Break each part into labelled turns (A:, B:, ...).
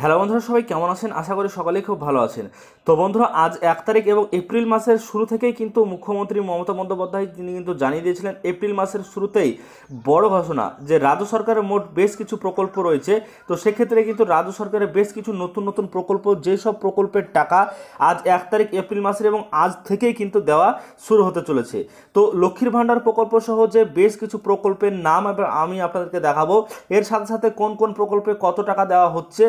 A: Hello বন্ধুরা, সবাই কেমন আছেন? আশা করি সকলেই খুব ভালো আছেন। তো বন্ধুরা, আজ 1 তারিখ এবং এপ্রিল মাসের শুরু থেকেই কিন্তু মুখ্যমন্ত্রী মমতা বন্দ্যোপাধ্যায় তিনি কিন্তু জানিয়ে দিয়েছিলেন এপ্রিল মাসের শুরুতেই বড় ঘোষণা যে রাজ্য সরকারের মোট বেশ কিছু প্রকল্প রয়েছে। তো সেক্ষেত্রে কিন্তু রাজ্য সরকারের বেশ কিছু নতুন নতুন প্রকল্প, যেসব প্রকল্পের টাকা আজ 1 তারিখ এপ্রিল মাসের এবং আজ থেকেই কিন্তু দেওয়া শুরু হতে চলেছে। তো লক্ষ্মীর ভাণ্ডার প্রকল্প সহ যে বেশ কিছু প্রকল্পের নাম আমি আপনাদেরকে দেখাবো, এর সাথে সাথে কোন কোন প্রকল্পে কত টাকা দেওয়া হচ্ছে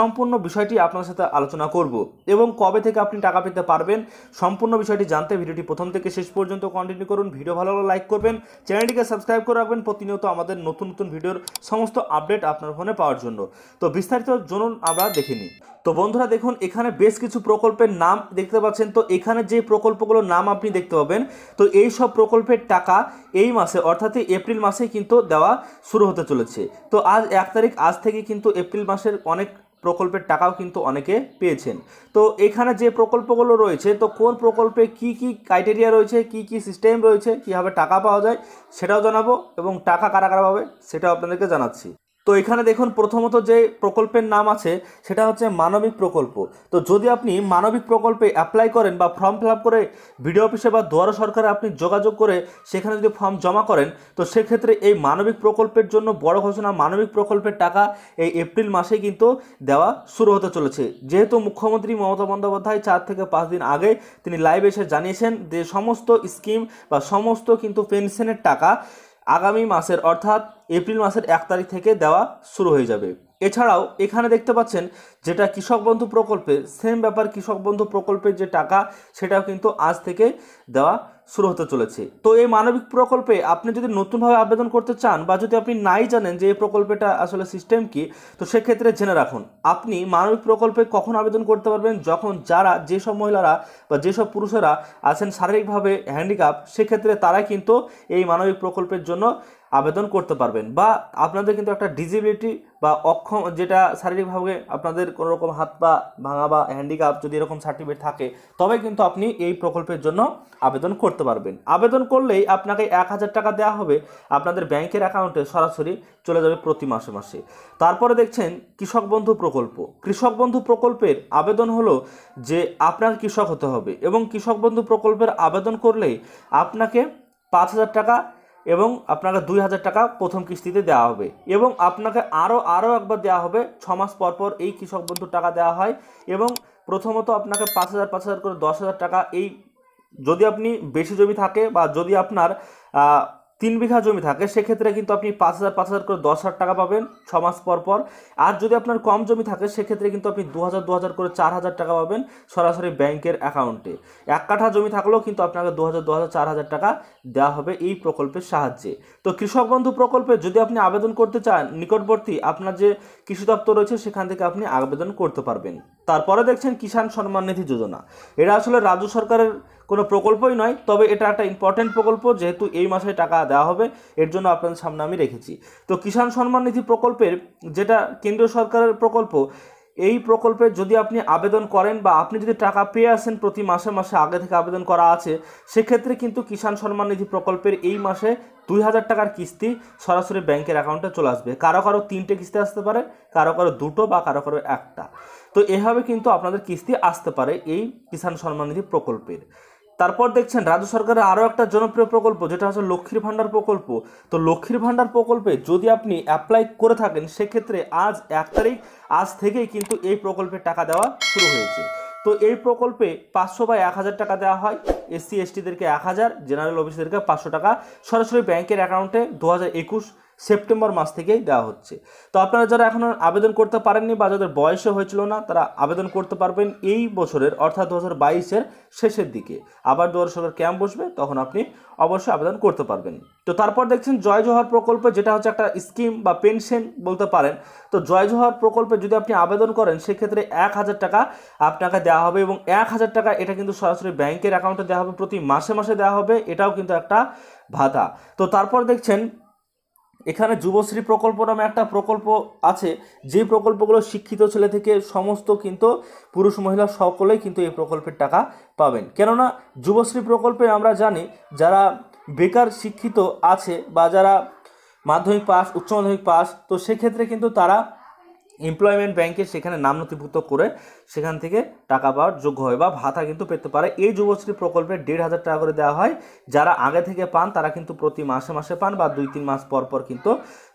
A: সম্পূর্ণ বিষয়টি আপনার সাথে আলোচনা করব এবং কবে থেকে আপনি টাকা পেতে পারবেন সম্পূর্ণ বিষয়টি জানতে ভিডিওটি প্রথম থেকে শেষ পর্যন্ত কন্টিনিউ করুন। ভিডিও ভালো লাগলে লাইক করবেন, চ্যানেলটিকে সাবস্ক্রাইব করে রাখবেন প্রতিনিয়ত আমাদের নতুন নতুন ভিডিওর সমস্ত আপডেট আপনার ফোনে পাওয়ার জন্য। তো বিস্তারিত জানুন, আমরা দেখে নিই। তো বন্ধুরা দেখুন, এখানে বেশ কিছু প্রকল্পের নাম দেখতে পাচ্ছেন। তো এখানে যে প্রকল্পগুলোর নাম আপনি দেখতে পাবেন, তো এই সব প্রকল্পের টাকা এই মাসে অর্থাৎ এপ্রিল মাসে কিন্তু দেওয়া শুরু হতে চলেছে। তো আজ 1 তারিখ, আজ থেকে কিন্তু এপ্রিল মাসের অনেক প্রকল্পের টাকাও কিন্তু অনেকে পেয়েছেন। তো এখানে যে প্রকল্পগুলো রয়েছে, তো কোন প্রকল্পে কি কি ক্রাইটেরিয়া রয়েছে, কি কি সিস্টেম রয়েছে, কীভাবে টাকা পাওয়া যায় সেটাও জানাবো এবং টাকা কারা কারা পাবে সেটাও আপনাদেরকে জানাচ্ছি। তো এখানে দেখুন, প্রথমত যে প্রকল্পের নাম আছে সেটা হচ্ছে মানবিক প্রকল্প। তো যদি আপনি মানবিক প্রকল্পে অ্যাপ্লাই করেন বা ফর্ম ফিল আপ করে বিডিও অফিসে বা দুয়ারে সরকারে আপনি যোগাযোগ করে সেখানে যদি ফর্ম জমা করেন, তো সেক্ষেত্রে এই মানবিক প্রকল্পের জন্য বড় ঘোষণা, মানবিক প্রকল্পের টাকা এই এপ্রিল মাসে কিন্তু দেওয়া শুরু হতে চলেছে। যেহেতু মুখ্যমন্ত্রী মমতা বন্দ্যোপাধ্যায় 4 থেকে 5 দিন আগে তিনি লাইভে এসে জানিয়েছেন যে সমস্ত স্কিম বা সমস্ত কিন্তু পেনশনের টাকা আগামী মাসের অর্থাৎ এপ্রিল মাসের 1 তারিখ থেকে দেওয়া শুরু হয়ে যাবে। এছাড়াও এখানে দেখতে পাচ্ছেন যেটা কৃষক বন্ধু প্রকল্পে, সেম ব্যাপার, কৃষক বন্ধু প্রকল্পের যে টাকা সেটাও কিন্তু আজ থেকে দেওয়া শুরু হতে চলেছে। তো এই মানবিক প্রকল্পে আপনি যদি নতুনভাবে আবেদন করতে চান বা যদি আপনি নাই জানেন যে এই প্রকল্পটা আসলে সিস্টেম কি, তো সেক্ষেত্রে জেনে রাখুন আপনি মানবিক প্রকল্পে কখন আবেদন করতে পারবেন, যখন যেসব মহিলারা বা যেসব পুরুষেরা আছেন শারীরিকভাবে হ্যান্ডিক্যাপ, সেক্ষেত্রে তারাই কিন্তু এই মানবিক প্রকল্পের জন্য আবেদন করতে পারবেন। বা আপনাদের কিন্তু একটা ডিসেবিলিটি বা অক্ষম, যেটা শারীরিকভাবে আপনাদের কোনো রকম হাত পা ভাঙা বা হ্যান্ডিক্যাপ যদি এরকম সার্টিফিকেট থাকে, তবে কিন্তু আপনি এই প্রকল্পের জন্য আবেদন করতে পারবেন। আবেদন করলেই আপনাকে 1000 টাকা দেওয়া হবে, আপনাদের ব্যাংকের অ্যাকাউন্টে সরাসরি চলে যাবে প্রতি মাসে মাসে। তারপরে দেখছেন কৃষক বন্ধু প্রকল্প। কৃষক বন্ধু প্রকল্পের আবেদন হলো যে আপনার কৃষক হতে হবে এবং কৃষক বন্ধু প্রকল্পের আবেদন করলেই আপনাকে 5000 টাকা এবং আপনাকে 2000 টাকা প্রথম কিস্তিতে দেওয়া হবে এবং আপনাকে আরও একবার দেওয়া হবে 6 মাস পর পর। এই কৃষক বন্ধুর টাকা দেওয়া হয় এবং প্রথমত আপনাকে 5000 করে 10,000 টাকা, এই যদি আপনি বেশি জমি থাকে বা যদি আপনার 3 বিঘা জমি থাকে, সেক্ষেত্রে কিন্তু আপনি 5000 করে 10,000 টাকা পাবেন 6 মাস পর পর। আর যদি আপনার কম জমি থাকে সেক্ষেত্রে কিন্তু আপনি 2000 করে 4000 টাকা পাবেন সরাসরি ব্যাংকের অ্যাকাউন্টে। 1 কাঠা জমি থাকলেও কিন্তু আপনাকে 2000 4000 টাকা দেওয়া হবে এই প্রকল্পের সাহায্যে। তো কৃষক বন্ধু প্রকল্পে যদি আপনি আবেদন করতে চান, নিকটবর্তী আপনার যে কৃষি দপ্তর রয়েছে সেখান থেকে আপনি আবেদন করতে পারবেন। তারপরে দেখছেন কিষাণ সম্মান নিধি যোজনা। এটা আসলে রাজ্য সরকারের কোনো প্রকল্পই নয়, তবে এটা একটা ইম্পর্টেন্ট প্রকল্প, যেহেতু এই মাসে টাকা দেওয়া হবে এর জন্য আপনাদের সামনে আমি রেখেছি। তো কিষাণ সম্মান নিধি প্রকল্পের, যেটা কেন্দ্রীয় সরকারের প্রকল্প, এই প্রকল্পে যদি আপনি আবেদন করেন বা আপনি যদি টাকা পেয়ে আসেন প্রতি মাসে মাসে আগে থেকে আবেদন করা আছে, সেক্ষেত্রে কিন্তু কিষাণ সম্মান নিধি প্রকল্পের এই মাসে 2000 টাকার কিস্তি সরাসরি ব্যাংকের অ্যাকাউন্টে চলে আসবে। কারো 3টে কিস্তি আসতে পারে, কারো 2টো বা কারো 1টা। তো এভাবে কিন্তু আপনাদের কিস্তি আসতে পারে এই কিষাণ সম্মান নিধি প্রকল্পের। তারপর দেখছেন রাজ্য সরকারের আরও একটা জনপ্রিয় প্রকল্প, যেটা হচ্ছে লক্ষ্মীর ভাণ্ডার প্রকল্প। তো লক্ষ্মীর ভাণ্ডার প্রকল্পে যদি আপনি অ্যাপ্লাই করে থাকেন, সেক্ষেত্রে আজ 1 তারিখ, আজ থেকেই কিন্তু এই প্রকল্পের টাকা দেওয়া শুরু হয়েছে। তো এই প্রকল্পে 500 বা 1000 টাকা দেওয়া হয়, SC STদেরকে 1000, জেনারেল ওবিসিদেরকে 500 টাকা সরাসরি ব্যাংকের অ্যাকাউন্টে 2021 সেপ্টেম্বর মাস থেকেই দেওয়া হচ্ছে। তো আপনারা যারা এখনও আবেদন করতে পারেননি বা যাদের বয়সও হয়েছিল না, তারা আবেদন করতে পারবেন এই বছরের অর্থাৎ 2022-এর শেষের দিকে। আবার দুয়ারে সরকার ক্যাম্প বসবে, তখন আপনি অবশ্যই আবেদন করতে পারবেন। তো তারপর দেখছেন জয় জোহার প্রকল্প, যেটা হচ্ছে একটা স্কিম বা পেনশন বলতে পারেন। তো জয় জোহার প্রকল্পে যদি আপনি আবেদন করেন, সেক্ষেত্রে 1000 টাকা আপনাকে দেওয়া হবে এবং 1000 টাকা এটা কিন্তু সরাসরি ব্যাংকের অ্যাকাউন্টে দেওয়া হবে, প্রতি মাসে মাসে দেওয়া হবে। এটাও কিন্তু একটা ভাতা। তো তারপর দেখছেন এখানে যুবশ্রী প্রকল্প নামে একটা প্রকল্প আছে, যে প্রকল্পগুলো শিক্ষিত ছেলে থেকে সমস্ত কিন্তু পুরুষ মহিলা সকলেই কিন্তু এই প্রকল্পের টাকা পাবেন। কেননা যুবশ্রী প্রকল্পে আমরা জানি যারা বেকার শিক্ষিত আছে বা যারা মাধ্যমিক পাস, উচ্চ মাধ্যমিক পাস, তো সেক্ষেত্রে কিন্তু তারা এমপ্লয়মেন্ট ব্যাংকে সেখানে নাম নথিভুক্ত করে সেখান থেকে টাকা পাওয়ার যোগ্য হয় বা ভাতা কিন্তু পেতে পারে। এই যুবশ্রী প্রকল্পে 1,500 টাকা করে দেওয়া হয়। যারা আগে থেকে পান তারা কিন্তু প্রতি মাসে মাসে পান বা 2-3 মাস পর পর কিন্তু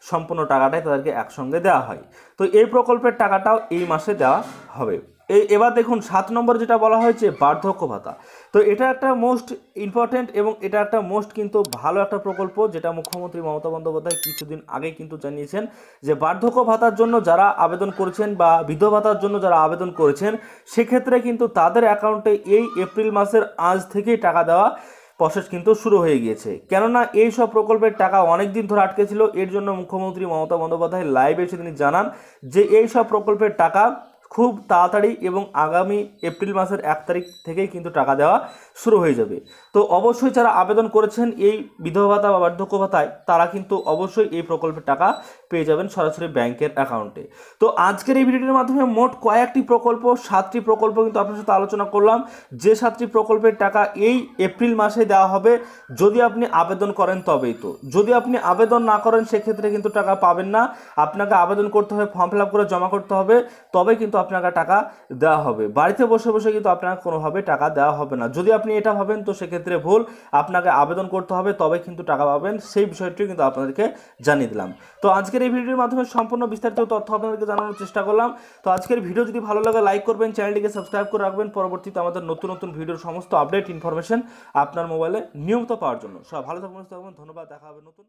A: সম্পূর্ণ টাকাটাই তাদেরকে একসঙ্গে দেওয়া হয়। তো এই প্রকল্পের টাকাটাও এই মাসে দেওয়া হবে। এবার দেখুন 7 নম্বর যেটা বলা হয়েছে বার্ধক্য ভাতা। তো এটা একটা মোস্ট ইম্পর্টেন্ট এবং এটা একটা মোস্ট কিন্তু ভালো একটা প্রকল্প, যেটা মুখ্যমন্ত্রী মমতা বন্দ্যোপাধ্যায় কিছুদিন আগে কিন্তু জানিয়েছেন যে বার্ধক্য ভাতার জন্য যারা আবেদন করেছেন বা বিধবা ভাতার জন্য যারা আবেদন করেছেন সেক্ষেত্রে কিন্তু তাদের অ্যাকাউন্টে এই এপ্রিল মাসের আজ থেকেই টাকা দেওয়া প্রসেস কিন্তু শুরু হয়ে গিয়েছে। কেননা এই সব প্রকল্পের টাকা অনেক দিন ধরে আটকে ছিল। এর জন্য মুখ্যমন্ত্রী মমতা বন্দ্যোপাধ্যায় লাইভে এসে তিনি জানান যে এই সব প্রকল্পের টাকা খুব তাড়াতাড়ি এবং আগামী এপ্রিল মাসের 1 তারিখ থেকেই কিন্তু টাকা দেওয়া শুরু হয়ে যাবে। তো অবশ্যই যারা আবেদন করেছেন এই বিধবা ভাতা বা বার্ধক্য ভাতায় তারা কিন্তু অবশ্যই এই প্রকল্পের টাকা পেয়ে যাবেন সরাসরি ব্যাংকের অ্যাকাউন্টে। তো আজকের এই ভিডিওটির মাধ্যমে মোট কয়েকটি প্রকল্প 7টি প্রকল্প কিন্তু আপনার সাথে আলোচনা করলাম, যে 7টি প্রকল্পের টাকা এই এপ্রিল মাসে দেওয়া হবে যদি আপনি আবেদন করেন তবেই। তো যদি আপনি আবেদন না করেন সেক্ষেত্রে কিন্তু টাকা পাবেন না। আপনাকে আবেদন করতে হবে, ফর্ম ফিল আপ করে জমা করতে হবে, তবে কিন্তু আপনাকে টাকা দেওয়া হবে। বাড়িতে বসে বসে কিন্তু আপনাকে কোনোভাবে টাকা দেওয়া হবে না। যদি আপনি এটা ভাবেন তো সেক্ষেত্রে ভুল, আপনাকে আবেদন করতে হবে তবে কিন্তু টাকা পাবেন, সেই বিষয়টিও কিন্তু আপনাদেরকে জানিয়ে দিলাম। তো আজকের এই ভিডিওর মাধ্যমে সম্পূর্ণ বিস্তারিত তথ্য আপনাদেরকে জানানোর চেষ্টা করলাম। তো আজকের ভিডিও যদি ভালো লাগে লাইক করবেন, চ্যানেলটিকে সাবস্ক্রাইব করে রাখবেন পরবর্তীতে আমাদের নতুন নতুন ভিডিওর সমস্ত আপডেট ইনফরমেশন আপনার মোবাইলে নিয়মিত পাওয়ার জন্য। সব ভালো থাকবেন, ধন্যবাদ, দেখা হবে নতুন।